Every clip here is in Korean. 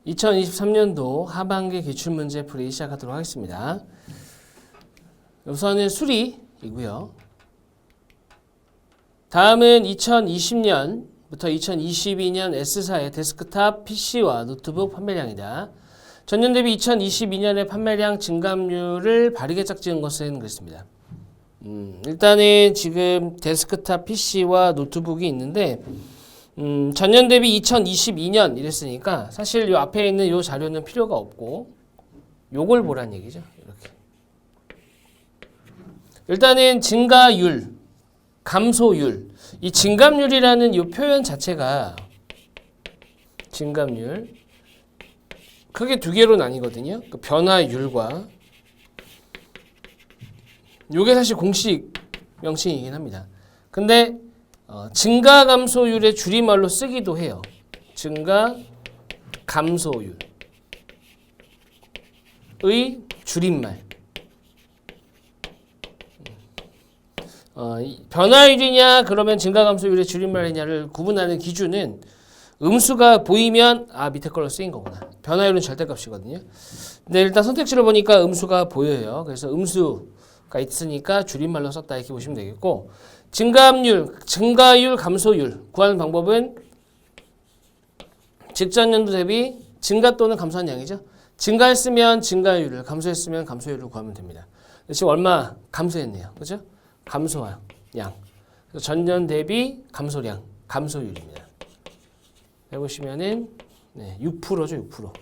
2023년도 하반기 기출문제 풀이 시작하도록 하겠습니다. 우선은 수리이고요. 다음은 2020년부터 2022년 S사의 데스크탑 PC와 노트북 판매량이다. 전년 대비 2022년의 판매량 증감률을 바르게 짝지은 것은 그렇습니다. 일단은 지금 데스크탑 PC와 노트북이 있는데 전년 대비 2022년 이랬으니까 사실 요 앞에 있는 요 자료는 필요가 없고 요걸 보란 얘기죠. 이렇게. 일단은 증가율, 감소율. 이 증감률이라는 요 표현 자체가 증감률 크게 두 개로 나뉘거든요. 그 변화율과 요게 사실 공식 명칭이긴 합니다. 근데 증가 감소율의 줄임말로 쓰기도 해요. 증가 감소율의 줄임말. 변화율이냐 그러면 증가 감소율의 줄임말이냐를 구분하는 기준은 음수가 보이면 밑에 걸로 쓰인 거구나. 변화율은 절대값이거든요. 근데 일단 선택지를 보니까 음수가 보여요. 그래서 음수가 있으니까 줄임말로 썼다 이렇게 보시면 되겠고, 증가율, 감소율 구하는 방법은 직전 연도 대비 증가 또는 감소한 양이죠. 증가했으면 증가율을, 감소했으면 감소율을 구하면 됩니다. 지금 얼마 감소했네요. 그죠? 감소한 양. 전년 대비 감소량, 감소율입니다. 해보시면은 6%죠, 6%.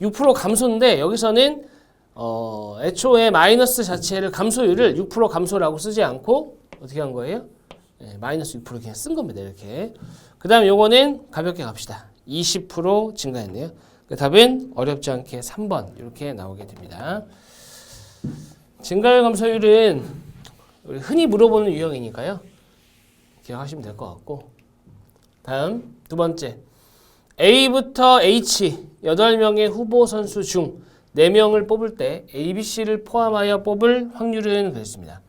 6% 감소인데 여기서는 애초에 마이너스 자체를 감소율을 6% 감소라고 쓰지 않고 어떻게 한 거예요? 마이너스 6% 그냥 쓴 겁니다. 이렇게. 그 다음 요거는 가볍게 갑시다. 20% 증가했네요. 그 답은 어렵지 않게 3번 이렇게 나오게 됩니다. 증가율 감소율은 우리 흔히 물어보는 유형이니까요. 기억하시면 될 것 같고. 다음 두 번째. A부터 H 8명의 후보 선수 중 4명을 뽑을 때 A, B, C를 포함하여 뽑을 확률은 그랬습니다.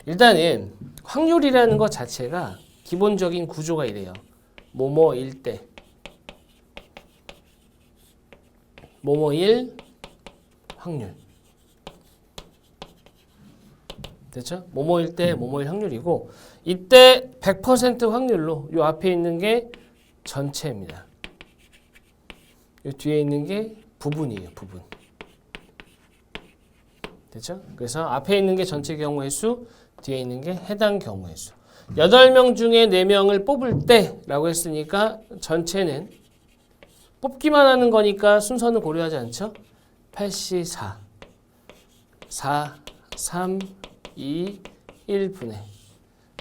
일단은 확률이라는 것 자체가 기본적인 구조가 이래요. 뭐뭐일 때 뭐뭐일 확률. 됐죠? 뭐뭐일 때 뭐뭐일 확률이고, 이때 100% 확률로 요 앞에 있는 게 전체입니다. 요 뒤에 있는 게 부분이에요. 부분. 됐죠? 그래서 앞에 있는 게 전체 경우의 수, 뒤에 있는 게 해당 경우의 수. 8명 중에 4명을 뽑을 때 라고 했으니까 전체는 뽑기만 하는 거니까 순서는 고려하지 않죠? 8시 4, 4, 3, 2, 1분의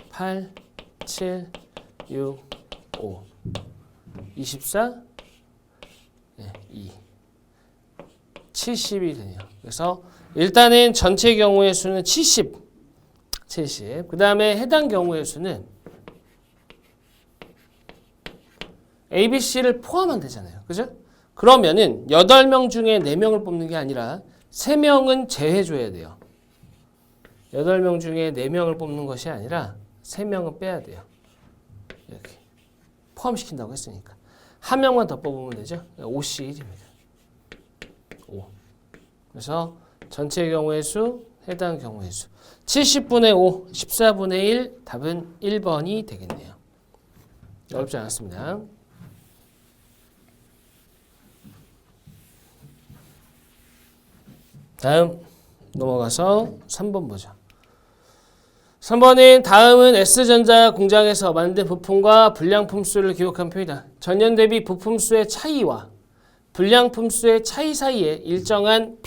8, 7, 6, 5, 24, 2, 70이 되네요. 그래서 일단은 전체 경우의 수는 70. 그 다음에 해당 경우의 수는 A, B, C를 포함하면 되잖아요. 그죠? 그러면은 8명 중에 4명을 뽑는 게 아니라 3명은 제외줘야 돼요. 8명 중에 4명을 뽑는 것이 아니라 3명은 빼야 돼요. 이렇게. 포함시킨다고 했으니까. 한 명만 더 뽑으면 되죠? 5씩 1입니다. 5. 그래서 전체 경우의 수, 해당 경우의 수. 70분의 5, 14분의 1, 답은 1번이 되겠네요. 어렵지 않았습니다. 다음 넘어가서 3번 보죠. 3번은 다음은 S전자 공장에서 만든 부품과 불량품 수를 기록한 표이다. 전년 대비 부품 수의 차이와 불량품 수의 차이 사이에 일정한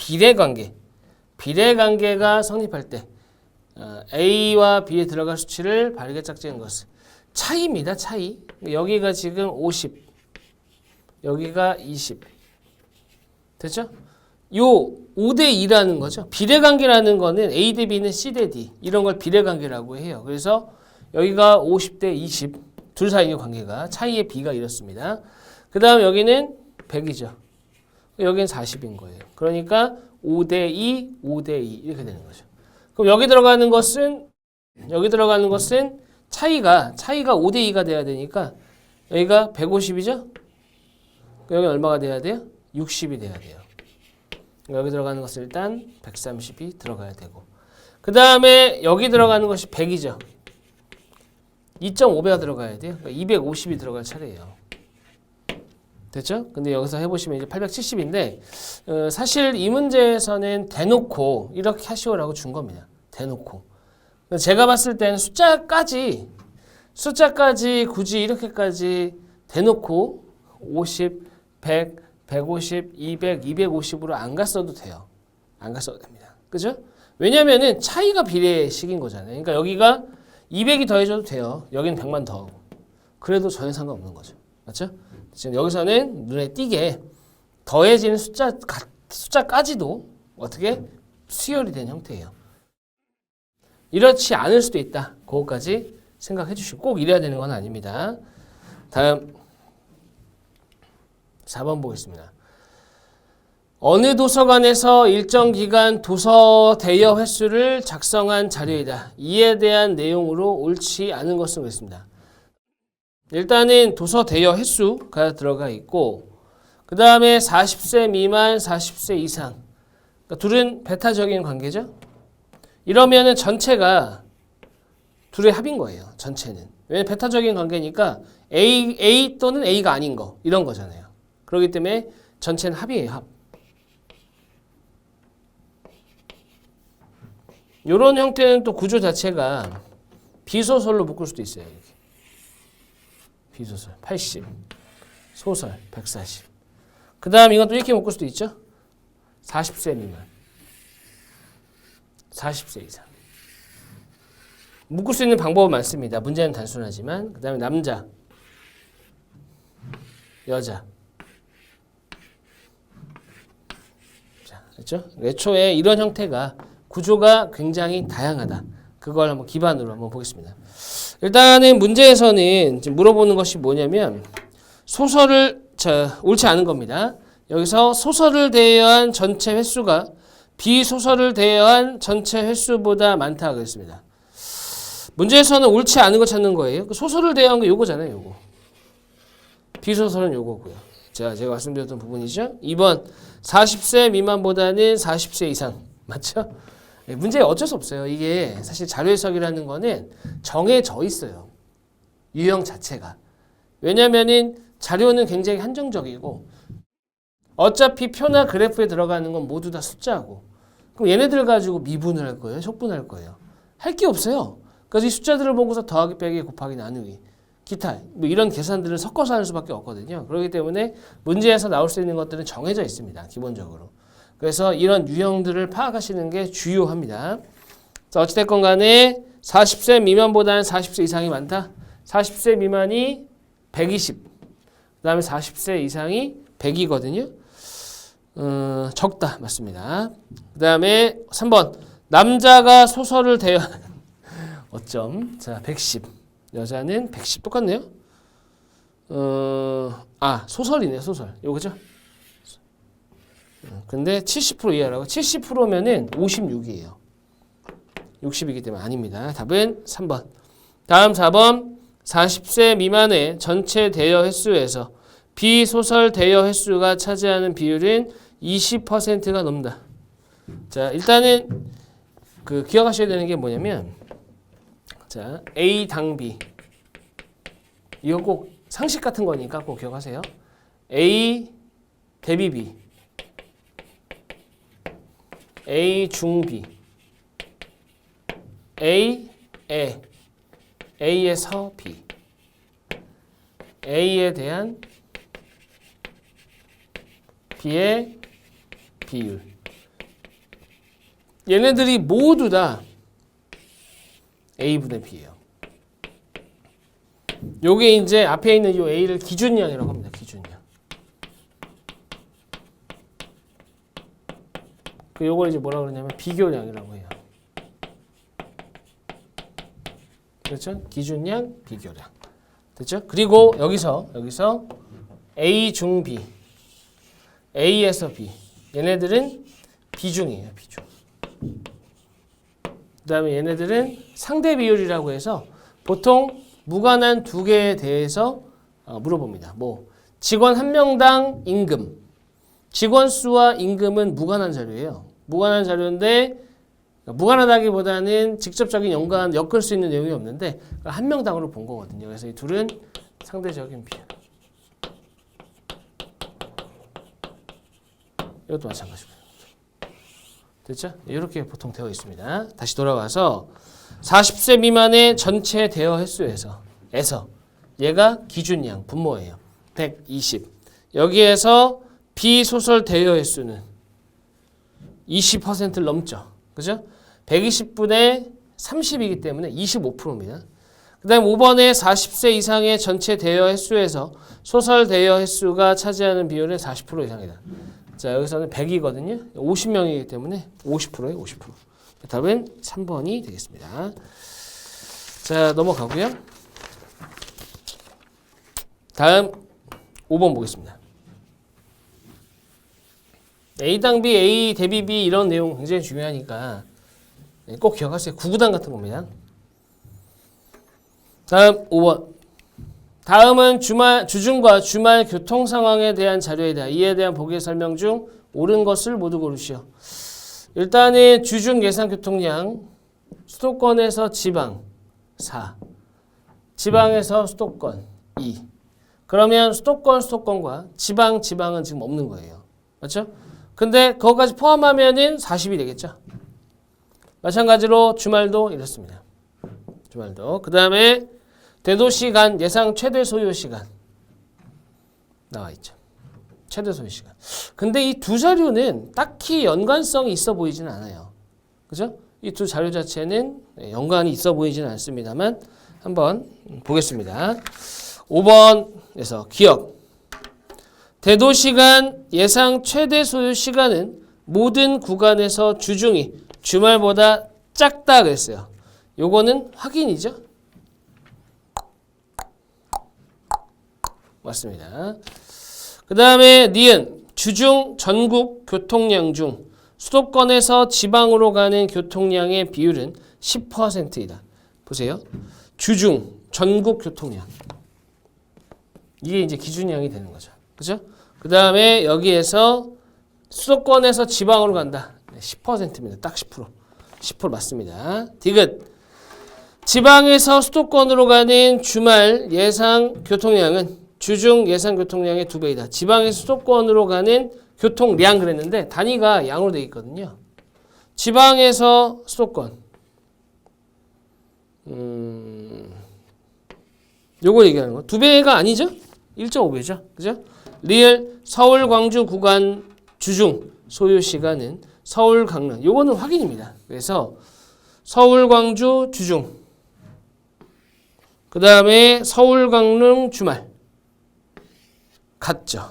비례관계가 성립할 때 A와 B에 들어갈 수치를 바르게 짝지은 것은 차이입니다. 차이. 여기가 지금 50, 여기가 20. 됐죠? 요 5대2라는 거죠. 비례관계라는 거는 A 대 B는 C 대 D 이런 걸 비례관계라고 해요. 그래서 여기가 50대 20 둘 사이의 관계가 차이의 B가 이렇습니다. 그 다음 여기는 100이죠. 여기는 40인 거예요. 그러니까 5대2, 5대2 이렇게 되는 거죠. 그럼 여기 들어가는 것은 차이가 5대2가 돼야 되니까 여기가 150이죠? 여기 얼마가 돼야 돼요? 60이 돼야 돼요. 여기 들어가는 것은 일단 130이 들어가야 되고, 그 다음에 여기 들어가는 것이 100이죠. 2.5배가 들어가야 돼요. 그러니까 250이 들어갈 차례예요. 됐죠? 근데 여기서 해보시면 이제 870인데 사실 이 문제에서는 대놓고 이렇게 하시오라고 준 겁니다. 대놓고. 제가 봤을 때는 숫자까지 굳이 이렇게까지 대놓고 50, 100, 150, 200, 250으로 안 갔어도 돼요. 안 갔어도 됩니다. 그죠? 왜냐면은 차이가 비례식인 거잖아요. 그러니까 여기가 200이 더해져도 돼요. 여기는 100만 더하고. 그래도 전혀 상관없는 거죠. 맞죠? 지금 여기서는 눈에 띄게 더해지는 숫자까지도 어떻게 수열이 된 형태예요. 이렇지 않을 수도 있다. 그거까지 생각해 주시고, 꼭 이래야 되는 건 아닙니다. 다음 4번 보겠습니다. 어느 도서관에서 일정 기간 도서 대여 횟수를 작성한 자료이다. 이에 대한 내용으로 옳지 않은 것은 그랬습니다. 일단은 도서 대여 횟수가 들어가 있고, 그 다음에 40세 미만, 40세 이상. 그러니까 둘은 배타적인 관계죠. 이러면은 전체가 둘의 합인 거예요. 전체는. 왜냐면 배타적인 관계니까 A 또는 A가 아닌 거 이런 거잖아요. 그렇기 때문에 전체는 합이에요. 합. 이런 형태는 또 구조 자체가 비소설로 묶을 수도 있어요. 이렇게. 비소설 80, 소설 140. 그 다음 이건 또 이렇게 묶을 수도 있죠. 40세 미만, 40세 이상. 묶을 수 있는 방법은 많습니다. 문제는 단순하지만. 그 다음에 남자, 여자. 자, 그렇죠? 애초에 이런 형태가 구조가 굉장히 다양하다. 그걸 한번 기반으로 한번 보겠습니다. 일단은 문제에서는 지금 물어보는 것이 뭐냐면 소설을 옳지 않은 겁니다. 여기서 소설을 대여한 전체 횟수가 비소설을 대여한 전체 횟수보다 많다 그랬습니다. 문제에서는 옳지 않은 거 찾는 거예요. 소설을 대여한 게 요거잖아요. 요거. 비소설은 요거고요. 자, 제가 말씀드렸던 부분이죠. 2번 40세 미만보다는 40세 이상. 맞죠? 문제 어쩔 수 없어요. 이게 사실 자료 해석이라는 거는 정해져 있어요. 유형 자체가. 왜냐면은 자료는 굉장히 한정적이고 어차피 표나 그래프에 들어가는 건 모두 다 숫자고, 그럼 얘네들 가지고 미분을 할 거예요? 속분할 거예요? 할 게 없어요. 그래서 이 숫자들을 보고서 더하기, 빼기, 곱하기, 나누기, 기타 뭐 이런 계산들을 섞어서 하는 수밖에 없거든요. 그렇기 때문에 문제에서 나올 수 있는 것들은 정해져 있습니다. 기본적으로. 그래서 이런 유형들을 파악하시는 게 주요합니다. 자, 어찌됐건 간에 40세 미만보다는 40세 이상이 많다. 40세 미만이 120, 그 다음에 40세 이상이 100이거든요. 적다. 맞습니다. 그 다음에 3번 남자가 소설을 대여하는 어쩜? 자, 110. 여자는 110. 똑같네요. 소설이네요. 소설. 요거죠? 근데 70% 이하라고. 70%면은 56이에요. 60이기 때문에 아닙니다. 답은 3번. 다음 4번. 40세 미만의 전체 대여 횟수에서 비소설 대여 횟수가 차지하는 비율은 20%가 넘는다. 자, 일단은 기억하셔야 되는 게 뭐냐면, 자, A 당 B. 이거 꼭 상식 같은 거니까 꼭 기억하세요. A 대비 B, A 중 B, A에서 B, A에 대한 B의 비율. 얘네들이 모두 다 A분의 B예요. 요게 이제 앞에 있는 요 A를 기준량이라고 합니다. 기준량. 요걸 이제 뭐라고 그러냐면 비교량이라고 해요. 그렇죠? 기준량, 비교량. 됐죠? 그리고 여기서 A 중 B, A에서 B. 얘네들은 비중이에요. 비중. 그 다음에 얘네들은 상대 비율이라고 해서 보통 무관한 두 개에 대해서 물어봅니다. 뭐 직원 한 명당 임금, 직원 수와 임금은 무관한 자료예요. 무관한 자료인데 무관하다기보다는 직접적인 연관 엮을 수 있는 내용이 없는데 한 명당으로 본 거거든요. 그래서 이 둘은 상대적인 비율. 이것도 마찬가지고요. 됐죠? 이렇게 보통 되어 있습니다. 다시 돌아와서 40세 미만의 전체 대여 횟수에서 얘가 기준량 분모예요. 120. 여기에서 비소설 대여 횟수는 20%를 넘죠. 그죠? 120분의 30이기 때문에 25%입니다. 그 다음 5번에 40세 이상의 전체 대여 횟수에서 소설 대여 횟수가 차지하는 비율은 40% 이상이다. 자, 여기서는 100이거든요. 50명이기 때문에 50%예요, 50%. 답은 3번이 되겠습니다. 자, 넘어가고요. 다음 5번 보겠습니다. A당 B, A 대비 B 이런 내용 굉장히 중요하니까 꼭 기억하세요. 구구단 같은 겁니다. 다음 5번. 다음은 주중과 주말 교통 상황에 대한 자료에 대한 이에 대한 보기의 설명 중 옳은 것을 모두 고르시오. 일단은 주중 예상 교통량 수도권에서 지방 4, 지방에서 수도권 2. 그러면 수도권과 지방은 지금 없는 거예요. 맞죠? 근데 그거까지 포함하면은 40이 되겠죠. 마찬가지로 주말도 이렇습니다. 주말도. 그 다음에 대도시 간 예상 최대 소요 시간 나와 있죠. 최대 소요 시간. 근데 이 두 자료는 딱히 연관성이 있어 보이지는 않아요. 그죠? 이 두 자료 자체는 연관이 있어 보이지는 않습니다만 한번 보겠습니다. 5번에서 기억. 대도시 간 예상 최대 소요 시간은 모든 구간에서 주중이 주말보다 작다 그랬어요. 요거는 확인이죠. 맞습니다. 그 다음에 니은 주중 전국 교통량 중 수도권에서 지방으로 가는 교통량의 비율은 10%이다. 보세요. 주중 전국 교통량. 이게 이제 기준량이 되는 거죠. 그죠? 그 다음에 여기에서 수도권에서 지방으로 간다. 10%입니다. 딱 10%. 10% 맞습니다. 디귿. 지방에서 수도권으로 가는 주말 예상 교통량은 주중 예상 교통량의 2배이다. 지방에서 수도권으로 가는 교통량 그랬는데 단위가 양으로 되어 있거든요. 지방에서 수도권. 요거 얘기하는 거. 2배가 아니죠? 1.5배죠. 그죠? 리얼 서울 광주 구간 주중 소요 시간은 서울 강릉. 요거는 확인입니다. 그래서 서울 광주 주중. 그 다음에 서울 강릉 주말. 같죠.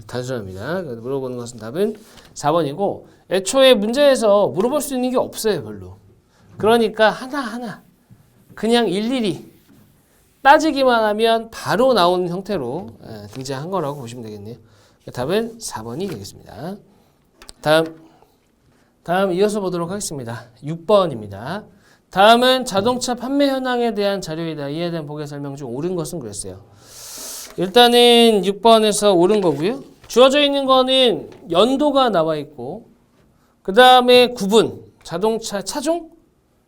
단순합니다. 물어보는 것은 답은 4번이고 애초에 문제에서 물어볼 수 있는 게 없어요. 별로. 그러니까 하나하나 그냥 일일이 따지기만 하면 바로 나오는 형태로 등장한 거라고 보시면 되겠네요. 답은 4번이 되겠습니다. 다음 이어서 보도록 하겠습니다. 6번입니다. 다음은 자동차 판매 현황에 대한 자료이다. 이에 대한 보기의 설명 중 옳은 것은 그랬어요. 일단은 6번에서 옳은 거고요. 주어져 있는 거는 연도가 나와 있고 그 다음에 구분, 자동차 차종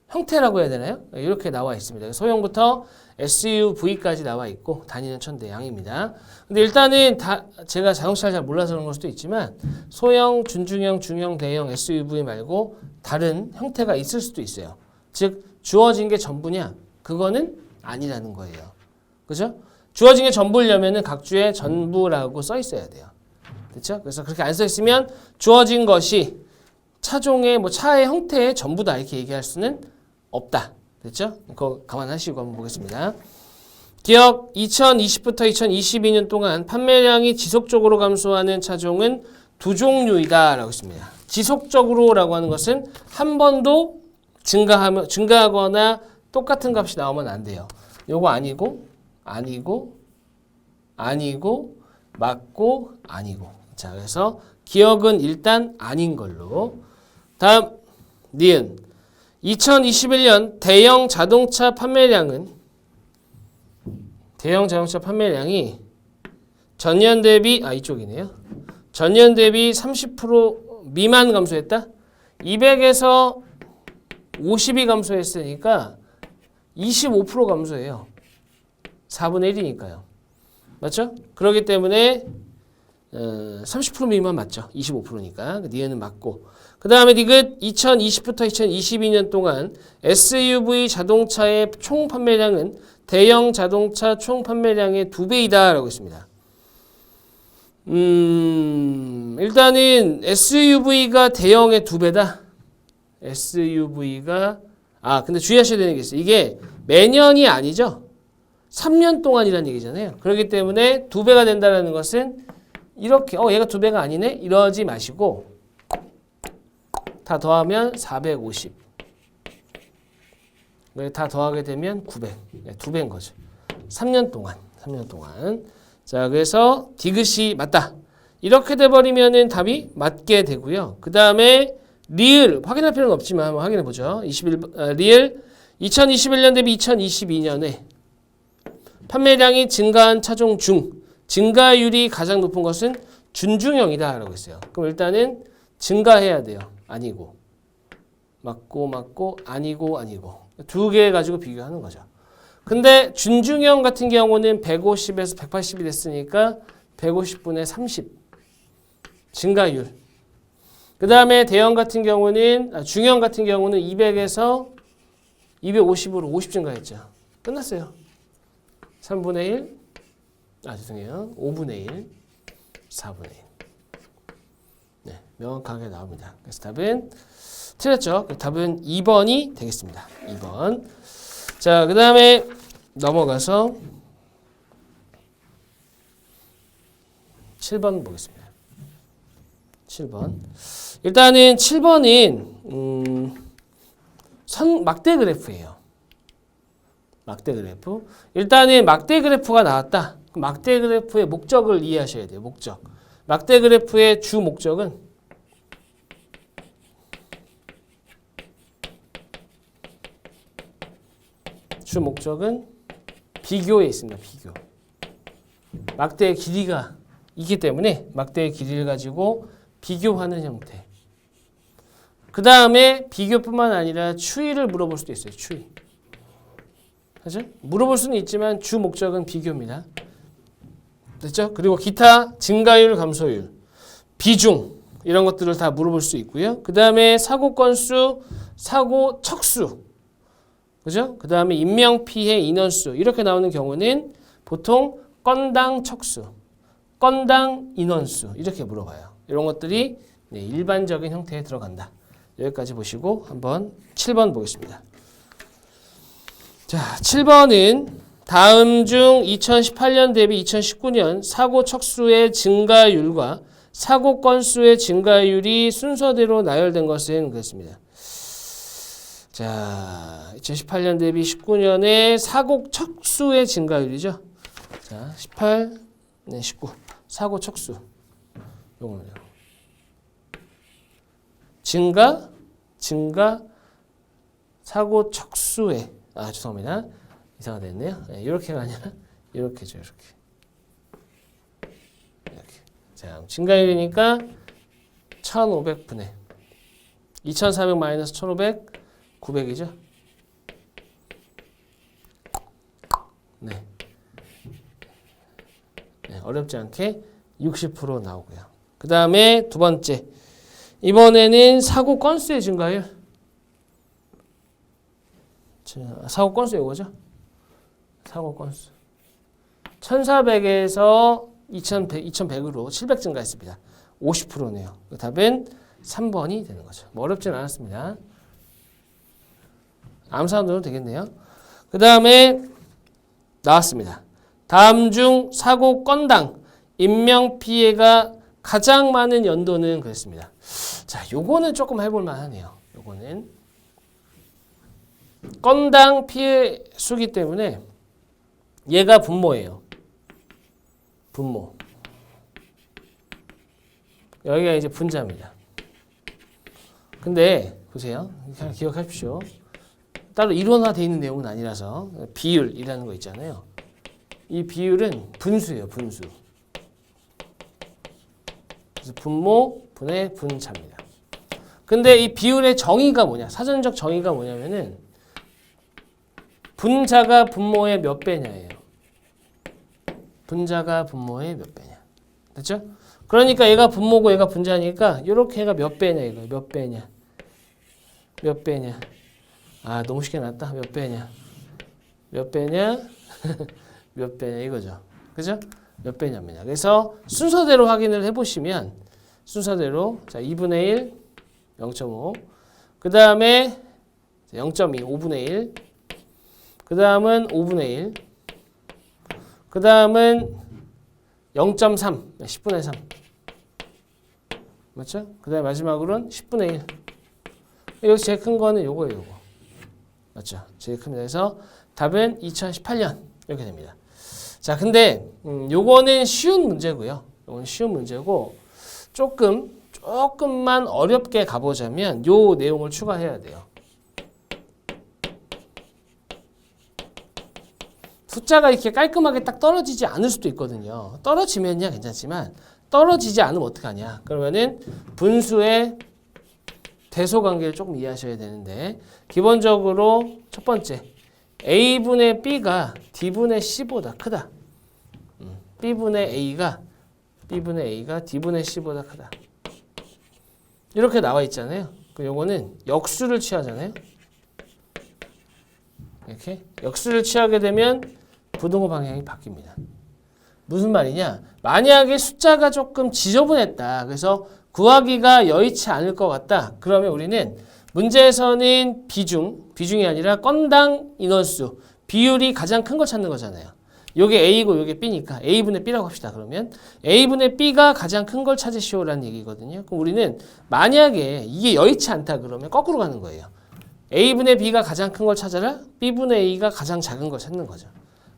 형태라고 해야 되나요? 이렇게 나와 있습니다. 소형부터 SUV까지 나와 있고 단위는 1000대양입니다. 근데 일단은 제가 자동차를 잘 몰라서 그런 걸 수도 있지만 소형, 준중형, 중형, 대형, SUV 말고 다른 형태가 있을 수도 있어요. 즉 주어진 게 전부냐? 그거는 아니라는 거예요. 그죠? 주어진 게 전부려면은 각 주에 전부라고 써 있어야 돼요. 됐죠? 그래서 그렇게 안 써 있으면 주어진 것이 차종의 차의 형태의 전부다 이렇게 얘기할 수는 없다. 됐죠? 그거 감안하시고 한번 보겠습니다. 기억 2020부터 2022년 동안 판매량이 지속적으로 감소하는 차종은 두 종류이다 라고 했습니다. 지속적으로라고 하는 것은 한 번도 증가하거나 똑같은 값이 나오면 안 돼요. 요거 아니고 맞고 아니고. 자, 그래서 기억은 일단 아닌 걸로. 다음 니은 2021년 대형 자동차 판매량이 전년 대비 이쪽이네요. 전년 대비 30% 미만 감소했다? 200에서 50이 감소했으니까 25% 감소해요. 4분의 1이니까요. 맞죠? 그렇기 때문에 30% 미만 맞죠? 25%니까. 니은은 맞고. 그 다음에 디귿 2020부터 2022년 동안 SUV 자동차의 총 판매량은 대형 자동차 총 판매량의 2배이다 라고 했습니다. 일단은 SUV가 대형의 2배다. SUV가 근데 주의하셔야 되는 게 있어요. 이게 매년이 아니죠. 3년 동안이라는 얘기잖아요. 그렇기 때문에 2배가 된다는 것은 이렇게 얘가 2배가 아니네? 이러지 마시고 다 더하면 450. 다 더하게 되면 900. 2배인 거죠. 3년 동안. 자, 그래서 디귿이 맞다. 이렇게 돼버리면은 답이 맞게 되고요. 그 다음에 리을 확인할 필요는 없지만 한번 확인해 보죠. 리을 2021년 대비 2022년에 판매량이 증가한 차종 중 증가율이 가장 높은 것은 준중형이다 라고 했어요. 그럼 일단은 증가해야 돼요. 아니고 맞고 아니고 2개 가지고 비교하는 거죠. 근데 준중형 같은 경우는 150에서 180이 됐으니까 150분의 30 증가율. 그 다음에 대형 같은 경우는 중형 같은 경우는 200에서 250으로 50 증가했죠. 끝났어요. 3분의 1 죄송해요. 5분의 1 4분의 1 네, 명확하게 나옵니다. 그래서 답은 틀렸죠. 답은 2번이 되겠습니다. 2번. 자, 그 다음에 넘어가서 7번 보겠습니다. 7번. 일단은 7번은 막대 그래프예요. 막대 그래프. 일단은 막대 그래프가 나왔다. 막대 그래프의 목적을 이해하셔야 돼요. 목적. 막대 그래프의 주 목적은 비교에 있습니다. 비교. 막대의 길이가 있기 때문에 막대의 길이를 가지고 비교하는 형태. 그 다음에 비교뿐만 아니라 추이를 물어볼 수도 있어요. 추이. 그죠? 물어볼 수는 있지만 주 목적은 비교입니다. 됐죠? 그리고 기타 증가율, 감소율, 비중 이런 것들을 다 물어볼 수 있고요. 그 다음에 사고 건수, 사고 척수, 그죠? 그 다음에 인명피해 인원수 이렇게 나오는 경우는 보통 건당 척수, 건당 인원수 이렇게 물어봐요. 이런 것들이 일반적인 형태에 들어간다. 여기까지 보시고 한번 7번 보겠습니다. 자, 7번은 다음 중 2018년 대비 2019년 사고 척수의 증가율과 사고 건수의 증가율이 순서대로 나열된 것은 그렇습니다. 자, 2018년 대비 19년의 사고 척수의 증가율이죠. 자, 18, 19. 사고 척수. 요거는요. 증가, 사고 척수의 죄송합니다. 이상하게 됐네요. 이렇게가 아니라 이렇게죠. 이렇게. 자, 증가율이니까 1500분의 2400 마이너스 1500 900이죠. 네, 어렵지 않게 60% 나오고요. 그 다음에 두 번째. 이번에는 사고 건수의 증가율. 사고 건수 이거죠. 사고 건수. 1400에서 2100으로 700 증가했습니다. 50%네요. 답은 3번이 되는 거죠. 뭐 어렵진 않았습니다. 암산으로 되겠네요. 그 다음에 나왔습니다. 다음 중 사고 건당 인명피해가 가장 많은 연도는 그랬습니다. 자, 요거는 조금 해볼 만하네요. 요거는 건당 피해 수기 때문에 얘가 분모예요. 분모. 여기가 이제 분자입니다. 근데 보세요. 그냥 기억하십시오. 따로 이론화되어 있는 내용은 아니라서 비율이라는 거 있잖아요. 이 비율은 분수예요. 분수. 그래서 분모 분의 분자입니다. 근데 이 비율의 정의가 뭐냐? 사전적 정의가 뭐냐면은 분자가 분모의 몇 배냐예요. 분자가 분모의 몇 배냐. 됐죠? 그러니까 얘가 분모고 얘가 분자니까 이렇게 얘가 몇 배냐 이거. 몇 배냐. 몇 배냐. 아, 너무 쉽게 났다. 몇 배냐. 몇 배냐. 몇 배냐 이거죠. 그죠? 몇 배냐입니다. 그래서 순서대로 확인을 해보시면 순서대로 자 2분의 1, 0.5 그 다음에 0.2, 5분의 1 그 다음은 5분의 1 그 다음은 0.3, 10분의 3 맞죠? 그 다음에 마지막으로는 10분의 1 여기 제일 큰 거는 요거예요. 요거 맞죠? 제일 큽니다. 그래서 답은 2018년 이렇게 됩니다. 자, 근데 요거는 쉬운 문제고요. 요건 쉬운 문제고 조금만 어렵게 가보자면 요 내용을 추가해야 돼요. 숫자가 이렇게 깔끔하게 딱 떨어지지 않을 수도 있거든요. 떨어지면야 괜찮지만 떨어지지 않으면 어떡하냐. 그러면은 분수의 대소관계를 조금 이해하셔야 되는데 기본적으로 첫 번째 A분의 B가 D분의 C보다 크다. B분의 A가 D분의 C보다 크다. 이렇게 나와 있잖아요. 그럼 요거는 역수를 취하잖아요. 이렇게 역수를 취하게 되면 부등호 방향이 바뀝니다. 무슨 말이냐? 만약에 숫자가 조금 지저분했다. 그래서 구하기가 여의치 않을 것 같다. 그러면 우리는 문제에서는 비중이 아니라 건당 인원수, 비율이 가장 큰 걸 찾는 거잖아요. 요게 A고 요게 B니까 A분의 B라고 합시다. 그러면 A분의 B가 가장 큰 걸 찾으시오라는 얘기거든요. 그럼 우리는 만약에 이게 여의치 않다 그러면 거꾸로 가는 거예요. A분의 B가 가장 큰 걸 찾아라. B분의 A가 가장 작은 걸 찾는 거죠.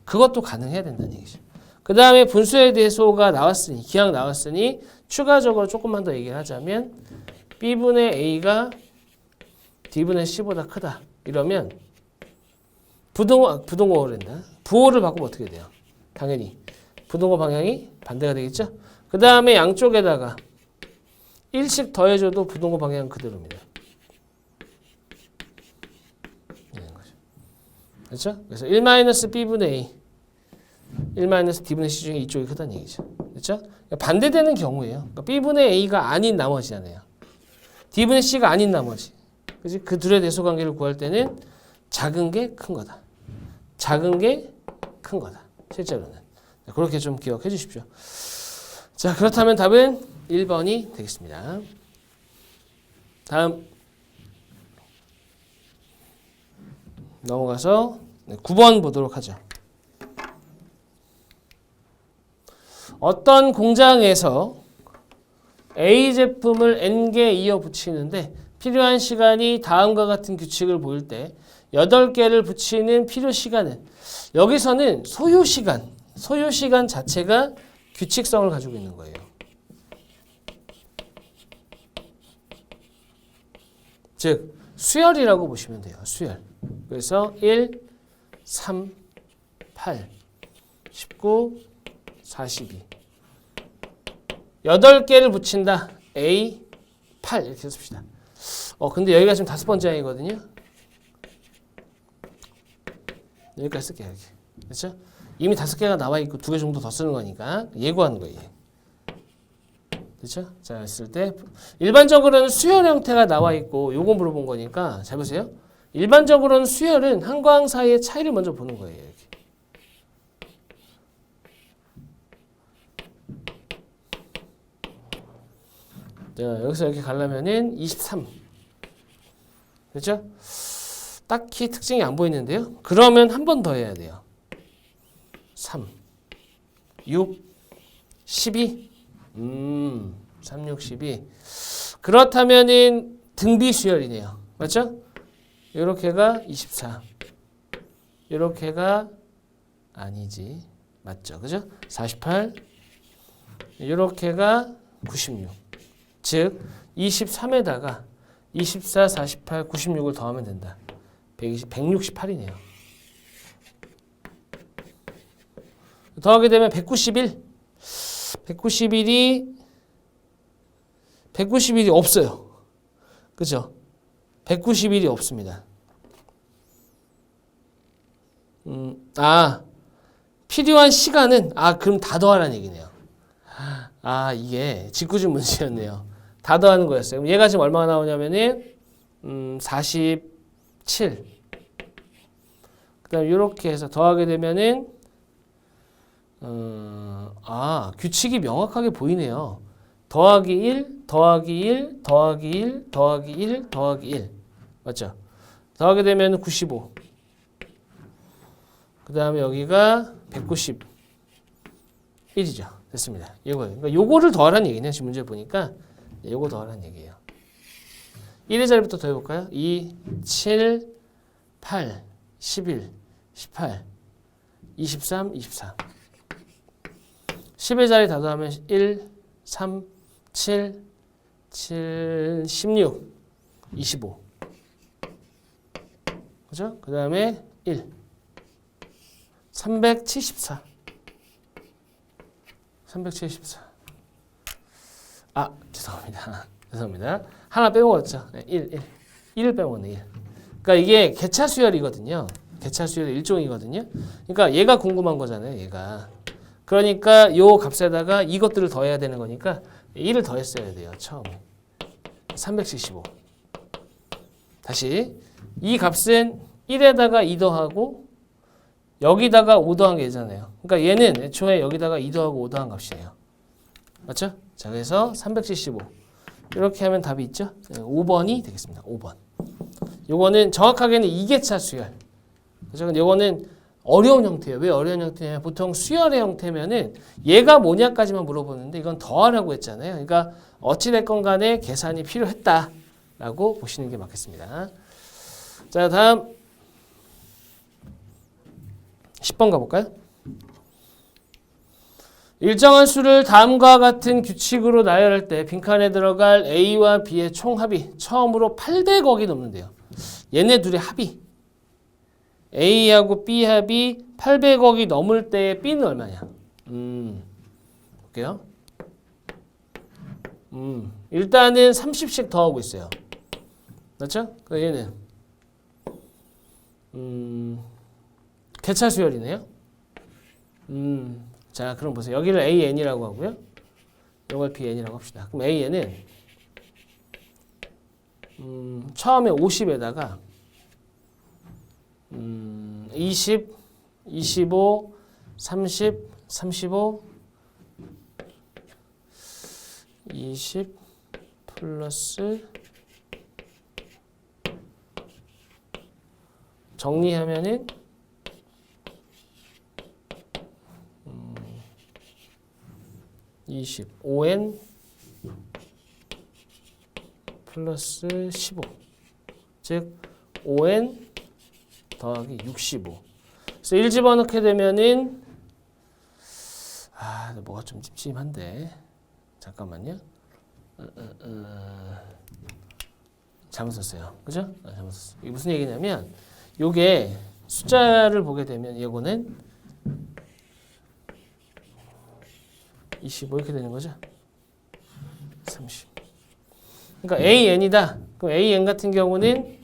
그것도 가능해야 된다는 얘기죠. 그 다음에 분수의 대소가 나왔으니 기하가 나왔으니 추가적으로 조금만 더 얘기를 하자면 B분의 A가 D분의 C보다 크다. 이러면 부동호란다. 부호를 바꾸면 어떻게 돼요? 당연히 부동호 방향이 반대가 되겠죠? 그 다음에 양쪽에다가 1씩 더해줘도 부동호 방향은 그대로입니다. 그렇죠? 그래서 1-B분의 A 1-D분의 C 중에 이쪽이 크다는 얘기죠. 그렇죠? 반대되는 경우예요. 그러니까 B분의 A가 아닌 나머지잖아요. D분의 C가 아닌 나머지. 그치? 그 둘의 대소관계를 구할 때는 작은 게 큰 거다. 작은 게 큰 거다. 실제로는. 그렇게 좀 기억해 주십시오. 자, 그렇다면 답은 1번이 되겠습니다. 다음 넘어가서 9번 보도록 하죠. 어떤 공장에서 A 제품을 N개 이어 붙이는데 필요한 시간이 다음과 같은 규칙을 보일 때 8개를 붙이는 필요 시간은 여기서는 소요시간 자체가 규칙성을 가지고 있는 거예요. 즉 수열이라고 보시면 돼요. 수열. 그래서 1, 3, 8, 19, 42 8개를 붙인다. A, 8 이렇게 씁시다. 근데 여기가 지금 5번째 항이거든요. 여기까지 쓸게요. 이렇게. 그렇죠? 이미 5개가 나와 있고 2개 정도 더 쓰는 거니까 예고하는 거예요. 그렇죠? 자, 했을 때 일반적으로는 수열 형태가 나와 있고 요거 물어본 거니까 잘 보세요. 일반적으로는 수열은 한광 사이의 차이를 먼저 보는 거예요. 이렇게. 자, 여기서 이렇게 가려면은 23. 그렇죠? 딱히 특징이 안 보이는데요. 그러면 한 번 더 해야 돼요. 3, 6, 12. 3, 6, 12. 그렇다면은 등비 수열이네요. 맞죠? 요렇게가 24. 요렇게가 아니지. 맞죠? 그죠? 48. 요렇게가 96. 즉 23에다가 24, 48, 96을 더하면 된다. 168이네요. 더하게 되면 191. 191이 190일이 없어요. 그죠? 190일이 없습니다. 필요한 시간은, 그럼 다 더하라는 얘기네요. 이게 직구준 문제였네요. 다 더하는 거였어요. 그럼 얘가 지금 얼마가 나오냐면은, 47. 그 다음에 이렇게 해서 더하게 되면은, 규칙이 명확하게 보이네요. 더하기 1, 더하기 1, 더하기 1, 더하기 1, 더하기 1. 맞죠? 더하게 되면 95. 그 다음에 여기가 191이죠. 됐습니다. 그러니까 요거를 더하라는 얘기네요. 지금 문제 보니까. 요거 더하라는 얘기예요. 1의 자리부터 더해볼까요? 2, 7, 8, 11, 18, 23, 24. 10의 자리 다 더하면 1, 3, 7, 16, 25. 그죠? 그 다음에 1. 374. 374. 죄송합니다. 죄송합니다. 하나 빼먹었죠? 1을 빼먹었네, 1. 그러니까 이게 개차 수열이거든요. 개차 수열 일종이거든요. 그러니까 얘가 궁금한 거잖아요, 얘가. 그러니까 요 값에다가 이것들을 더해야 되는 거니까 1을 더했어야 돼요, 처음에. 375. 다시. 이 값은 1에다가 2 더하고 여기다가 5 더한 게 되잖아요. 그러니까 얘는 애초에 여기다가 2 더하고 5 더한 값이에요. 맞죠? 자, 그래서 375. 이렇게 하면 답이 있죠? 5번이 되겠습니다. 5번. 요거는 정확하게는 2개차 수열. 그죠? 근데 요거는 어려운 형태예요. 왜 어려운 형태냐면 보통 수열의 형태면은 얘가 뭐냐까지만 물어보는데 이건 더하라고 했잖아요. 그러니까 어찌됐건 간에 계산이 필요했다라고 보시는 게 맞겠습니다. 자, 다음 10번 가볼까요? 일정한 수를 다음과 같은 규칙으로 나열할 때 빈칸에 들어갈 A와 B의 총합이 처음으로 800억이 넘는데요. 얘네 둘의 합이 A하고 B 합이 800억이 넘을 때 B는 얼마냐? 볼게요. 일단은 30씩 더하고 있어요. 맞죠? 그 얘는 개차 수열이네요. 자, 그럼 보세요. 여기를 AN이라고 하고요. 이걸 BN이라고 합시다. 그럼 AN은 처음에 50에다가 20, 25, 30, 35, 20 플러스 정리하면은 20, 5n 플러스 15, 즉 5n 더하기 65. 그래서 1 집어넣게 되면은 뭐가 좀 찜찜한데 잠깐만요. 잘못 썼어요. 그죠? 잘못 썼어요. 이게 무슨 얘기냐면 요게 숫자를 보게 되면 이거는 25 이렇게 되는 거죠. 30. 그러니까 AN이다. 그럼 AN 같은 경우는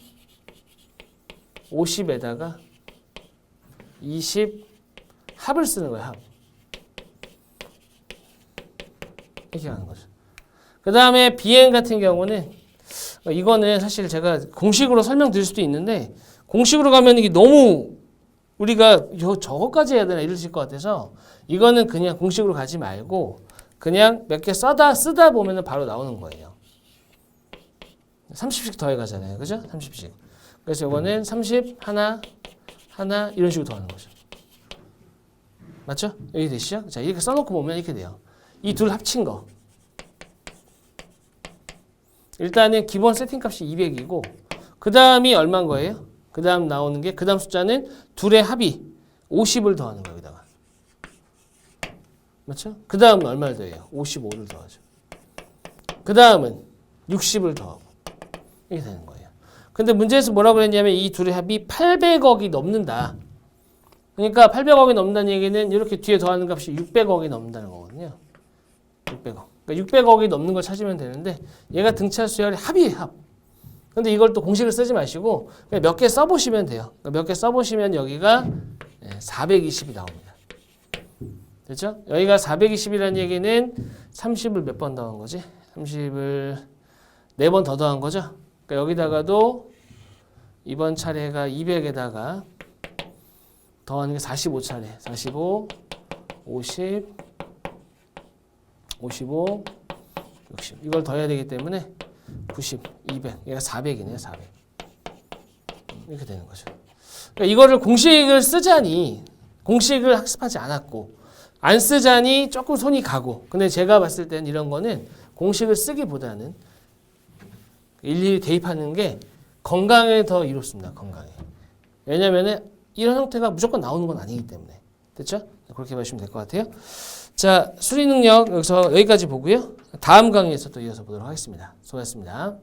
50에다가 20 합을 쓰는 거예요. 합. 이렇게 가는 거죠. 그 다음에 BN 같은 경우는 이거는 사실 제가 공식으로 설명드릴 수도 있는데 공식으로 가면 이게 너무 우리가 저거까지 해야 되나 이러실 것 같아서 이거는 그냥 공식으로 가지 말고 그냥 몇 개 쓰다 보면 바로 나오는 거예요. 30씩 더해 가잖아요. 그죠? 30씩. 그래서 이거는 30 하나 이런 식으로 더하는 거죠. 맞죠? 여기 되시죠? 자, 이렇게 써놓고 보면 이렇게 돼요. 이 둘 합친 거. 일단은 기본 세팅값이 200이고 그 다음이 얼마인 거예요? 그 다음 나오는 게 그 다음 숫자는 둘의 합이 50을 더하는 거예요. 여기다가. 맞죠? 그 다음은 얼마를 더해요? 55를 더하죠. 그 다음은 60을 더하고 이렇게 되는 거예요. 근데 문제에서 뭐라고 했냐면 이 둘의 합이 800억이 넘는다. 그러니까 800억이 넘는다는 얘기는 이렇게 뒤에 더하는 값이 600억이 넘는다는 거거든요. 600억. 그러니까 600억이 넘는 걸 찾으면 되는데 얘가 등차 수열의 합이에요. 합. 근데 이걸 또 공식을 쓰지 마시고 그냥 몇 개 써보시면 돼요. 그러니까 몇 개 써보시면 여기가 420이 나옵니다. 됐죠? 여기가 420이라는 얘기는 30을 몇 번 더한 거지? 30을 4번 더 더한 거죠? 그러니까 여기다가도 이번 차례가 200에다가 더하는 게 45차례. 45, 50, 55, 60. 이걸 더해야 되기 때문에 90, 200. 얘가 400이네요. 400. 이렇게 되는 거죠. 그러니까 이거를 공식을 쓰자니 공식을 학습하지 않았고 안 쓰자니 조금 손이 가고 근데 제가 봤을 때는 이런 거는 공식을 쓰기보다는 일일이 대입하는 게 건강에 더 이롭습니다. 건강에. 왜냐면은 이런 형태가 무조건 나오는 건 아니기 때문에. 됐죠? 그렇게 보시면 될 것 같아요. 자, 수리 능력 여기서 여기까지 보고요. 다음 강의에서 또 이어서 보도록 하겠습니다. 수고하셨습니다.